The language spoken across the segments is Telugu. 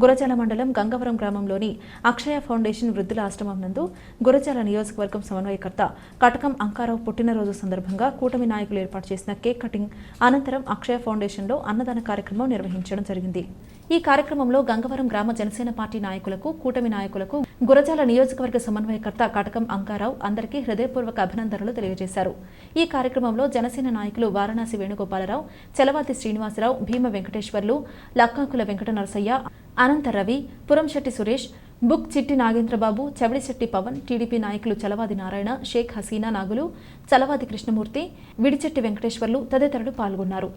గురజాల మండలం గంగవరం గ్రామంలోని అక్షయ ఫౌండేషన్ వృద్ధుల ఆశ్రమం నందు గురజాల నియోజకవర్గం సమన్వయకర్త కటకం అంకారావు పుట్టినరోజు సందర్భంగా కూటమి నాయకులు ఏర్పాటు చేసిన కేక్ కటింగ్ అనంతరం అక్షయ ఫౌండేషన్లో అన్నదాన కార్యక్రమం నిర్వహించడం జరిగింది. ఈ కార్యక్రమంలో గంగవరం గ్రామ జనసేన పార్టీ నాయకులకు, కూటమి నాయకులకు గురజాల నియోజకవర్గ సమన్వయకర్త కటకం అంకారావు అందరికీ హృదయపూర్వక అభినందనలు తెలియజేశారు. ఈ కార్యక్రమంలో జనసేన నాయకులు వారణాసి వేణుగోపాలరావు, చలవాతి శ్రీనివాసరావు, భీమ వెంకటేశ్వర్లు, లక్కాకుల వెంకట నరసయ్య, అనంత రవి, పురంశెట్టి సురేష్, బుక్ చిట్టి నాగేంద్రబాబు, చవిడిశెట్టి పవన్, టీడీపీ నాయకులు చలవాది నారాయణ, షేక్ హసీనా నాగులు, చలవాది కృష్ణమూర్తి, విడిచెట్టి వెంకటేశ్వర్లు తదితరులు పాల్గొన్నారు.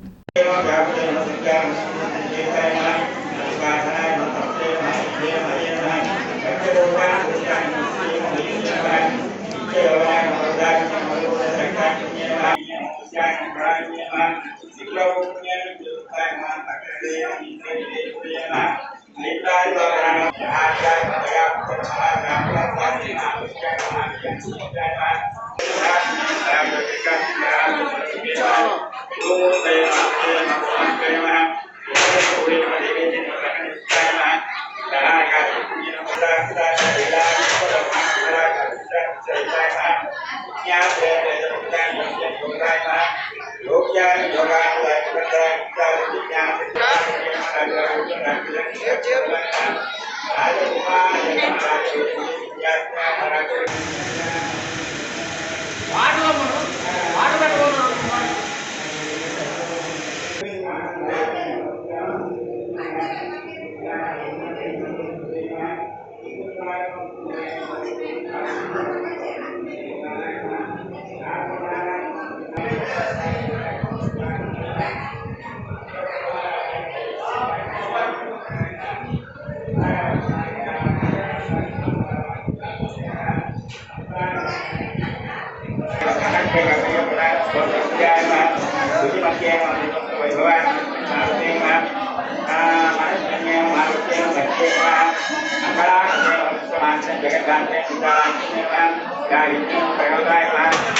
Jagad